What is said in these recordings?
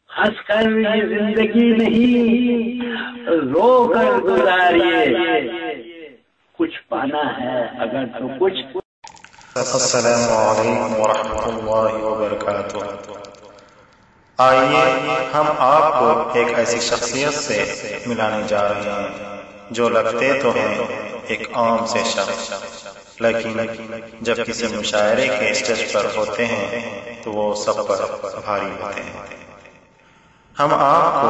ہنس کر یہ زندگی نہیں رو کر گزاریے، کچھ پانا ہے اگر تو کچھ۔ السلام علیکم ورحمۃ اللہ وبرکاتہ۔ آئیے ہم آپ کو ایک ایسی شخصیت سے ملانے جا رہے ہیں جو لگتے تو ہیں ایک عام سے شخص، لیکن جب کسی مشاعرے کے اسٹیج پر ہوتے ہیں تو وہ سب پر بھاری ہوتے ہیں۔ ہم آپ کو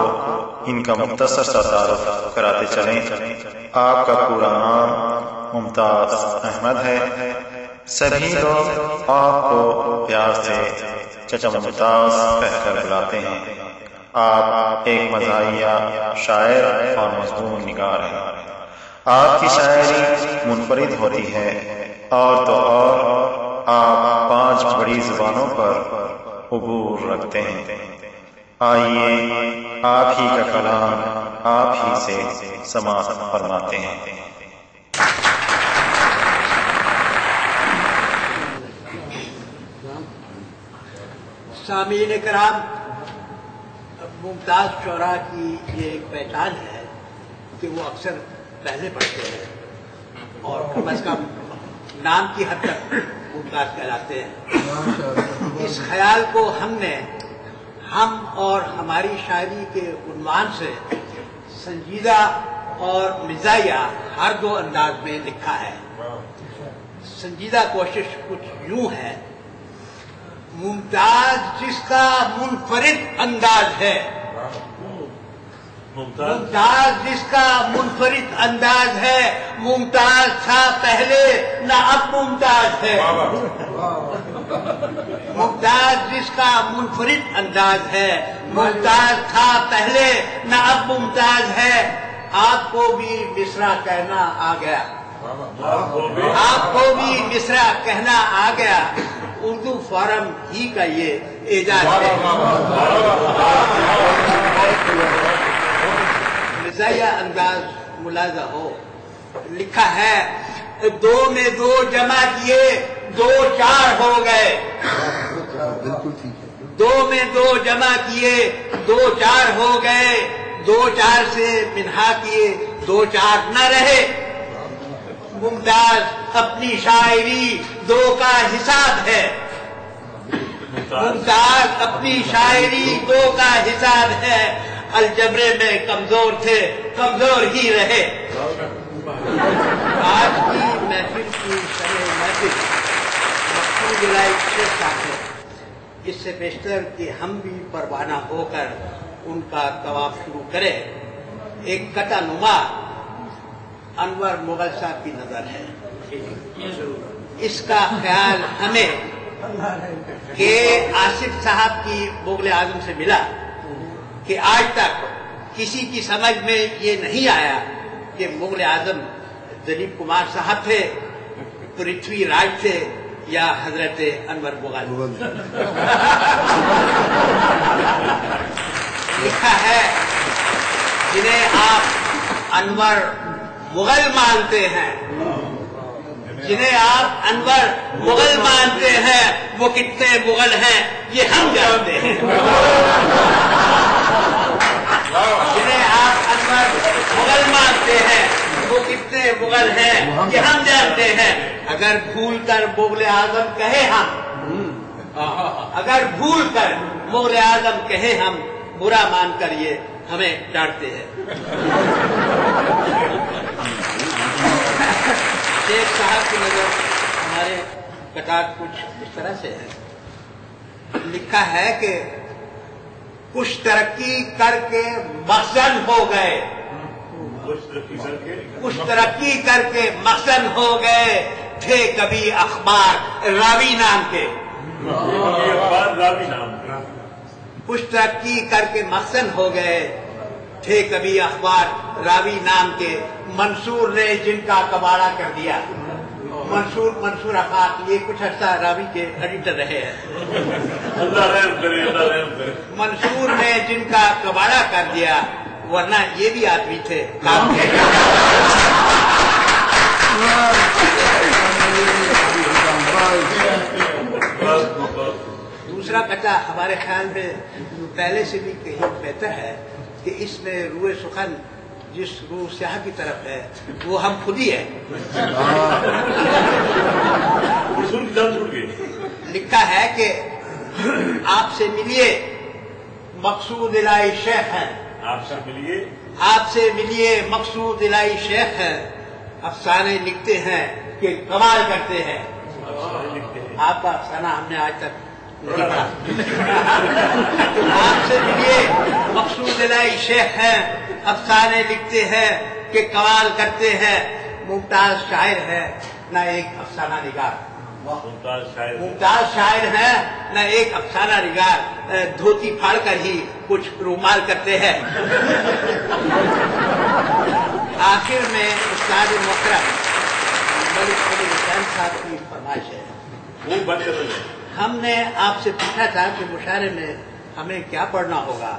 ان کا مختصر سا تعارف کراتے چلیں۔ آپ کا پورا نام ممتاز احمد ہے۔ سبھی لوگ آپ کو پیار سے چچا ممتاز کہہ کر بلاتے ہیں۔ آپ ایک مزاحیہ شاعر اور مضمون نگار ہیں۔ آپ کی شاعری منفرد ہوتی ہے، اور تو اور آپ 5 بڑی زبانوں پر عبور رکھتے ہیں۔ آئیے آپ ہی کا کلام آپ ہی سے سماعت فرماتے ہیں۔ سامعین کرام، ممتاز شعراء کی یہ ایک پہچان ہے کہ وہ اکثر پہلے پڑھتے ہیں اور کم از کم نام کی حد تک ممتاز کہلاتے ہیں۔ اس خیال کو ہم نے ہم اور ہماری شاعری کے عنوان سے سنجیدہ اور مزاحیہ ہر 2 انداز میں لکھا ہے۔ سنجیدہ کوشش کچھ یوں ہے: ممتاز جس کا منفرد انداز ہے، ممتاز جس کا منفرد انداز ہے، ممتاز تھا پہلے نہ اب ممتاز ہے۔ ممتاز جس کا منفرد انداز ہے، ممتاز تھا پہلے نہ اب ممتاز ہے۔ آپ کو بھی مصرع کہنا آ گیا، آپ کو بھی مصرع کہنا آ گیا، اردو فارم ہی کا یہ اعجاز ہے۔ مزاحیہ انداز ملاحظہ ہو، لکھا ہے 2 میں 2 جمع کیے 2 4 ہو گئے۔ 2 میں 2 جمع کیے 2 4 ہو گئے، 2 4 سے منہا کیے 2 4 نہ رہے۔ ممتاز اپنی شاعری 2 کا حساب ہے، ممتاز اپنی شاعری 2 کا حساب ہے۔ الجبرے میں کمزور تھے، کمزور ہی رہے۔ آج کی محفل کی شرح محفل مقصود جولائی 6 ہے۔ اس سے بیشتر کہ ہم بھی پروانہ ہو کر ان کا طواف شروع کریں، ایک قطع نما انور مغل صاحب کی نظر ہے۔ اس کا خیال ہمیں کہ آصف صاحب کی مغل اعظم سے ملا کہ آج تک کسی کی سمجھ میں یہ نہیں آیا کہ مغل اعظم دلیپ کمار صاحب تھے، پرتھوی راج تھے یا حضرت انور مغل۔ لکھا ہے جنہیں آپ انور مغل مانتے ہیں، جنہیں آپ انور مغل مانتے ہیں، وہ کتنے مغل ہیں یہ ہم جانتے ہیں۔ جنہیں آپ انور مغل مانتے ہیں، وہ کتنے مغل ہیں یہ ہم جانتے ہیں۔ اگر بھول کر مغل اعظم کہے ہم، اگر بھول کر مغل اعظم کہے ہم، برا مان کر یہ ہمیں ڈانٹتے ہیں۔ شیخ صاحب کی نظر ہمارے کٹاک کچھ اس طرح سے ہے۔ لکھا ہے کہ کچھ ترقی کر کے مخزن ہو گئے، کچھ ترقی کر کے مخزن ہو گئے، تھے کبھی اخبار راوی نام کے۔ کچھ ترقی کر کے مخزن ہو گئے، تھے کبھی اخبار راوی نام کے، منصور نے جن کا کباڑہ کر دیا۔ منصور افاق یہ کچھ عرصہ راوی کے ایڈیٹر رہے ہیں۔ منصور نے جن کا کباڑہ کر دیا، ورنہ یہ بھی آدمی تھے کام کے۔ دوسرا قطعہ ہمارے خیال میں پہلے سے بھی کہیں بہتر ہے کہ اس میں روح سخن جس روح سیاہ کی طرف ہے وہ ہم خود ہی ہیں. لکھا ہے کہ آپ سے ملیے مقصود الہی شیخ ہے. آپ سے ملیے مقصود الہی شیخ ہے. افسانے لکھتے ہیں کہ کمال کرتے ہیں. آپ کا افسانہ ہم نے آج تک نہیں پڑھا. آپ سے ملیے مقصود الہی شیخ ہے. افسانے لکھتے ہیں کہ کمال کرتے ہیں. ممتاز شاعر ہے نہ ایک افسانہ نگار. ممتاز شاعر ہے نہ ایک افسانہ نگار. دھوتی پھاڑ کر ہی کچھ رومال کرتے ہیں. آخر میں استاد محترم ملک فضل حسین صاحب کی فرمائش ہے. ہم نے آپ سے پوچھا تھا کہ مشاعرے میں ہمیں کیا پڑھنا ہوگا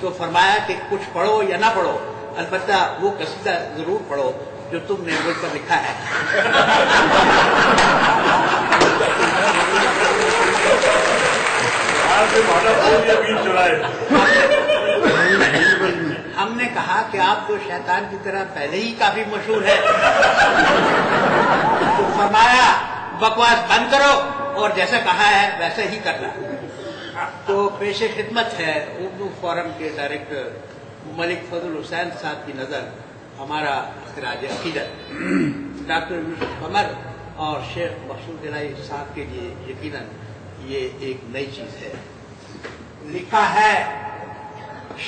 تو فرمایا کہ کچھ پڑھو یا نہ پڑھو البتہ وہ قصیدہ ضرور پڑھو جو تم نے مجھ پر لکھا ہے. ہم نے کہا کہ آپ تو شیطان کی طرح پہلے ہی کافی مشہور ہے تو فرمایا بکواس بند کرو اور جیسا کہا ہے ویسا ہی کرنا. تو پیش خدمت ہے اردو فورم کے ڈائریکٹر ملک فضل حسین صاحب کی نظر ہمارا خراج عقیدت ڈاکٹر یوسف قمر اور شیخ مقصود الہی صاحب کے لیے یقیناً یہ ایک نئی چیز ہے. لکھا ہے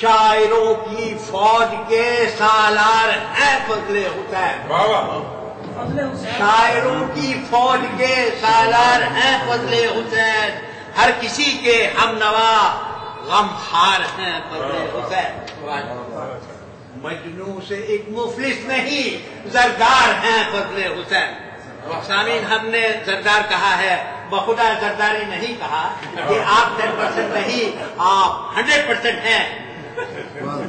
شاعروں کی فوج کے سالار ہیں فضل حسین. شاعروں کی فوج کے سالار ہیں فضل حسین. ہر کسی کے ہم نوا غم خار ہیں فضل حسین. مجنو سے ایک مفلس نہیں زردار ہیں فضل حسین. سامعین ہم نے زردار کہا ہے بخدا زرداری نہیں کہا کہ آپ 10% نہیں آپ 100% ہیں.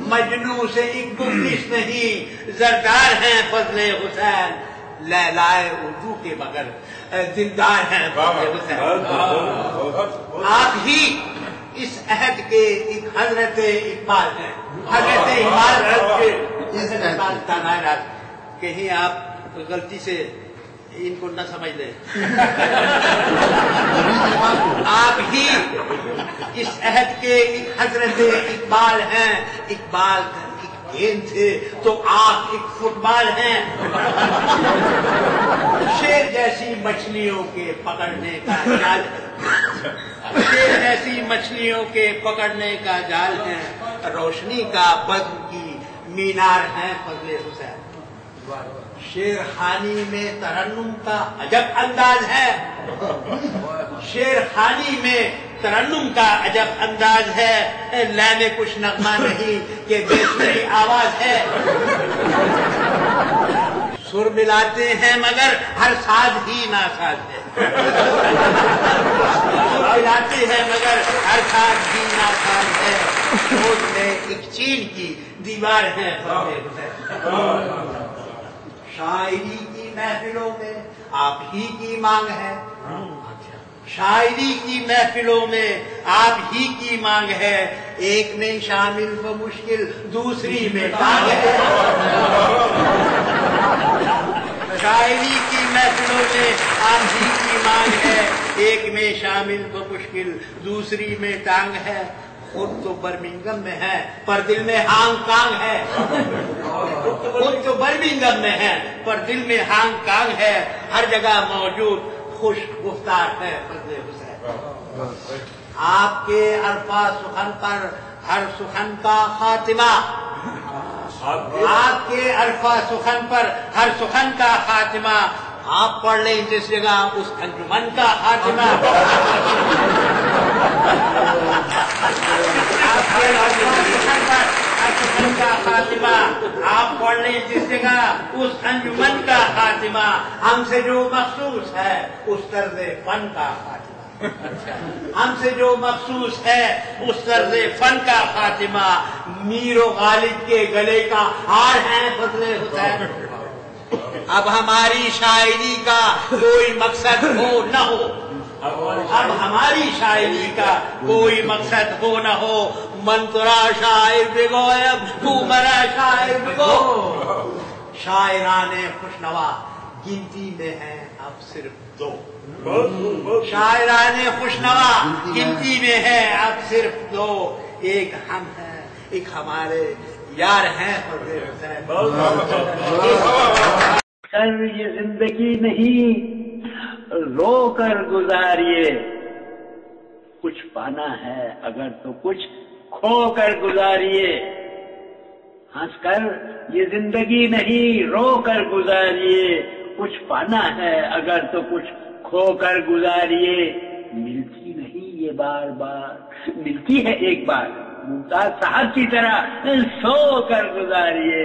مجنو سے ایک مفلس نہیں زردار ہیں فضل حسین. لیلائے اردو کے مگر دلدار ہیں فضل حسین. آپ ہی اس عہد کے ایک حضرت اقبال ہیں. حضرت اقبال تنائرات کہیں آپ غلطی سے ان کو نہ سمجھ لیں. آپ ہی اس عہد کے ایک حضرت اقبال ہیں. اقبال ایک گیند تھے تو آپ ایک فٹ بال ہیں. شیر جیسی مچھلیوں کے پکڑنے کا جال شیر جیسی مچھلیوں کے پکڑنے کا جال ہے. روشنی کا بزم کی مینار ہے فضل حسین. شیر خانی میں ترنم کا عجب انداز ہے. شیر خانی میں ترنم کا عجب انداز ہے. لے میں کچھ نغمہ نہیں کہ بیسری آواز ہے. سر ملاتے ہیں مگر ہر ساز ہی ناساز ہے. سر ملاتے ہیں مگر ہر ساز ہی ناساز ہے. روز میں ایک چین کی دیوار ہے. شاعری کی محفلوں میں آپ ہی کی مانگ ہے. شاعری کی محفلوں میں آپ ہی کی مانگ ہے. ایک میں شامل و مشکل دوسری میں ٹانگ ہے. شاعری کی محفلوں میں آپ ہی کی مانگ ہے. ایک میں شامل و مشکل دوسری میں ٹانگ ہے. خود تو برمنگم میں ہے پر دل میں ہانگ کانگ ہے. خود تو برمنگم میں ہے پر دل میں ہانگ کانگ ہے. ہر جگہ موجود خوش گفتار ہے فضل حسین. آپ کے الفاظ سخن پر ہر سخن کا خاتمہ. آپ کے الفاظ سخن پر ہر سخن کا خاتمہ. آپ پڑھ لیں جس جگہ اس انجمن کا خاتمہ. آپ پڑھ لیں جس جگہ اس انجمن کا خاتمہ. ہم سے جو مخصوص ہے اس طرز فن کا خاتمہ. ہم سے جو مخصوص ہے اس طرز فن کا خاتمہ. میر و غالب کے گلے کا ہار ہے فضل حسین. اب ہماری شاعری کا کوئی مقصد ہو نہ ہو اب ہماری شاعری کا کوئی مقصد ہو نہ ہو، من ترا شاعر بگو اب تو مرا شاعر بگو، شاعران خوشنوا گنتی میں ہیں اب صرف دو، شاعران خوشنوا گنتی میں ہے اب صرف دو، ایک ہم ہیں ایک ہمارے یار ہیں فضل حسین۔ سر یہ زندگی نہیں رو کر گزاریے، کچھ پانا ہے اگر تو کچھ کھو کر گزاریے، ہنس کر یہ زندگی نہیں رو کر گزاریے، کچھ پانا ہے اگر تو کچھ کھو کر گزاریے، ملتی نہیں یہ بار بار ملتی ہے ایک بار، ممتاز صاحب کی طرح سو کر گزاریے۔